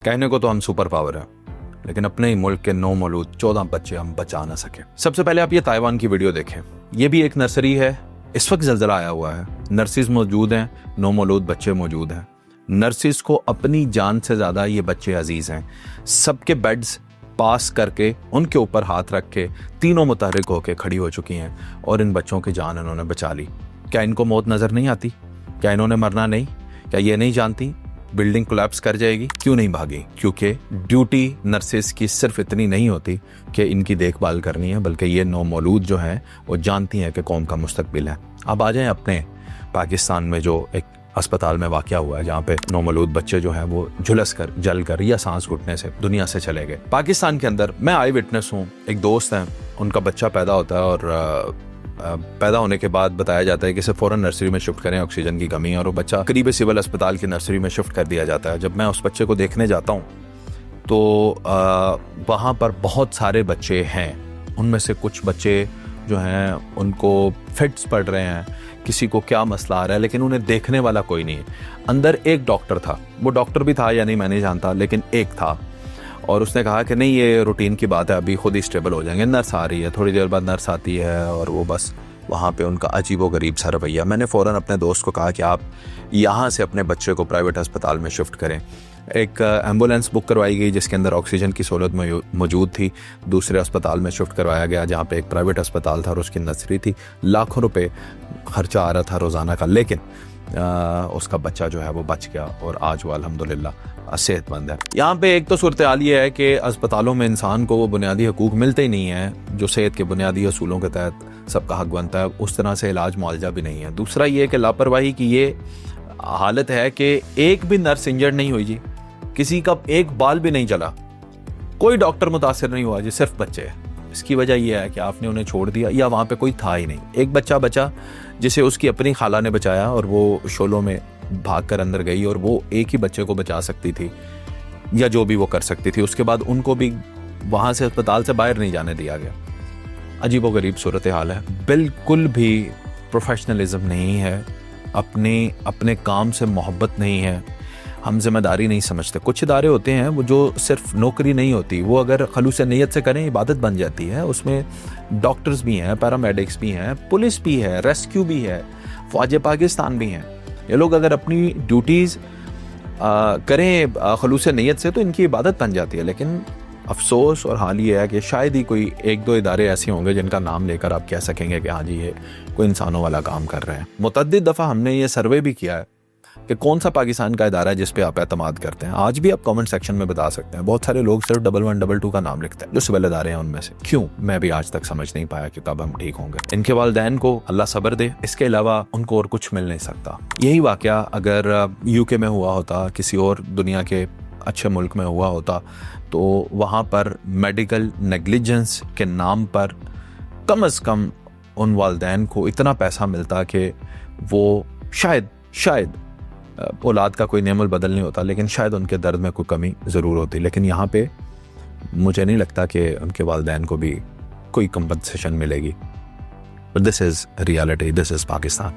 कहने को तो हम सुपर पावर है, लेकिन अपने ही मुल्क के 9 मौलूद 14 बच्चे हम बचा ना सके। सबसे पहले आप ये ताइवान की वीडियो देखें। ये भी एक नर्सरी है, इस वक्त जल्जला आया हुआ है, नर्सिस मौजूद हैं, 9 मौलूद बच्चे मौजूद हैं। नर्सिस को अपनी जान से ज्यादा ये बच्चे अजीज हैं। सबके बेड्स पास करके उनके ऊपर हाथ रख के तीनों मुतहरिक होकर खड़ी हो चुकी हैं और इन बच्चों की जान इन्होंने बचा ली। क्या इनको मौत नजर नहीं आती? क्या इन्होंने मरना नहीं? क्या ये नहीं जानती बिल्डिंग कोलैप्स कर जाएगी? क्यों नहीं भागी? क्योंकि ड्यूटी नर्सेस की सिर्फ इतनी नहीं होती कि इनकी देखभाल करनी है, बल्कि ये 9 मौलूद जो हैं वो जानती हैं कि कौम का मुस्तकबिल है। अब आ जाएं अपने पाकिस्तान में जो एक अस्पताल में वाक़या हुआ है, जहाँ पे 9 मौलूद बच्चे जो हैं वो झुलस कर, जल कर या सांस घुटने से दुनिया से चले गए। पाकिस्तान के अंदर मैं आई विटनेस हूँ। एक दोस्त हैं, उनका बच्चा पैदा होता है और पैदा होने के बाद बताया जाता है कि इसे फ़ौरन नर्सरी में शिफ्ट करें, ऑक्सीजन की कमी है, और वो बच्चा करीब सिविल अस्पताल की नर्सरी में शिफ्ट कर दिया जाता है। जब मैं उस बच्चे को देखने जाता हूँ तो वहाँ पर बहुत सारे बच्चे हैं। उनमें से कुछ बच्चे जो हैं उनको फिट्स पड़ रहे हैं, किसी को क्या मसला आ रहा है, लेकिन उन्हें देखने वाला कोई नहीं है। अंदर एक डॉक्टर था, वो डॉक्टर भी था या नहीं मैं नहीं जानता, लेकिन एक था, और उसने कहा कि नहीं ये रूटीन की बात है, अभी खुद ही स्टेबल हो जाएंगे। नर्स आ रही है, थोड़ी देर बाद नर्स आती है और वो बस वहाँ पे उनका अजीब व गरीब सा रवैया। मैंने फ़ौरन अपने दोस्त को कहा कि आप यहाँ से अपने बच्चे को प्राइवेट अस्पताल में शिफ्ट करें। एक एम्बुलेंस बुक करवाई गई जिसके अंदर ऑक्सीजन की सहूलत मौजूद थी। दूसरे अस्पताल में शिफ्ट करवाया गया जहाँ पे एक प्राइवेट अस्पताल था और उसकी नर्सरी थी। लाखों रुपए खर्चा आ रहा था रोज़ाना का, लेकिन उसका बच्चा जो है वो बच गया और आज वो अल्हम्दुलिल्लाह सेहतमंद है। यहाँ पे एक तो सूरत हाल ये है कि अस्पतालों में इंसान को वो बुनियादी हकूक़ मिलते ही नहीं है जो सेहत के बुनियादी असूलों के तहत सबका हक बनता है। उस तरह से इलाज मुआवजा भी नहीं है। दूसरा ये कि लापरवाही की ये हालत है कि एक भी नर्स इंजर्ड नहीं हुई जी, किसी का एक बाल भी नहीं चला, कोई डॉक्टर मुतासिर नहीं हुआ जी, सिर्फ बच्चे हैं। इसकी वजह यह है कि आपने उन्हें छोड़ दिया या वहाँ पे कोई था ही नहीं। एक बच्चा बचा जिसे उसकी अपनी खाला ने बचाया और वो शोलों में भाग कर अंदर गई और वो एक ही बच्चे को बचा सकती थी या जो भी वो कर सकती थी। उसके बाद उनको भी वहाँ से अस्पताल से बाहर नहीं जाने दिया गया। अजीबोगरीब सूरत हाल है, बिल्कुल भी प्रोफेशनलिज्म नहीं है, अपने काम से मोहब्बत नहीं है, हम जिम्मेदारी नहीं समझते। कुछ इदारे होते हैं वो जो सिर्फ नौकरी नहीं होती, वो अगर खलूस नीयत से करें इबादत बन जाती है। उसमें डॉक्टर्स भी हैं, पैरामेडिक्स भी हैं, पुलिस भी है, रेस्क्यू भी है, फौज पाकिस्तान भी हैं। ये लोग अगर अपनी ड्यूटीज़ करें खलूस नीयत से तो इनकी इबादत बन जाती है। लेकिन अफसोस और हाल ये है कि शायद ही कोई 1-2 इदारे ऐसे होंगे जिनका नाम लेकर आप कह सकेंगे कि हाँ जी ये कोई इंसानों वाला काम कर रहे हैं। मुतअद्दिद दफ़ा हमने ये सर्वे भी किया है कि कौन सा पाकिस्तान का इदारा है जिस पे आप एतमाद करते हैं। आज भी आप कमेंट सेक्शन में बता सकते हैं। बहुत सारे लोग सिर्फ 1122 का नाम लिखते हैं जो सिविल इदारे हैं उनमें से। क्यों? मैं भी आज तक समझ नहीं पाया कि कब हम ठीक होंगे। इनके वालिदैन को अल्लाह सब्र दे, इसके अलावा उनको और कुछ मिल नहीं सकता। यही वाकया अगर यूके में हुआ होता, किसी और दुनिया के अच्छे मुल्क में हुआ होता, तो वहाँ पर मेडिकल नेग्लिजेंस के नाम पर कम अज़ कम उन वालिदैन को इतना पैसा मिलता कि वो शायद औलाद का कोई नेमल बदल नहीं होता, लेकिन शायद उनके दर्द में कोई कमी ज़रूर होती। लेकिन यहाँ पे मुझे नहीं लगता कि उनके वालिदैन को भी कोई कंपनसेशन मिलेगी। But this is reality, this is Pakistan.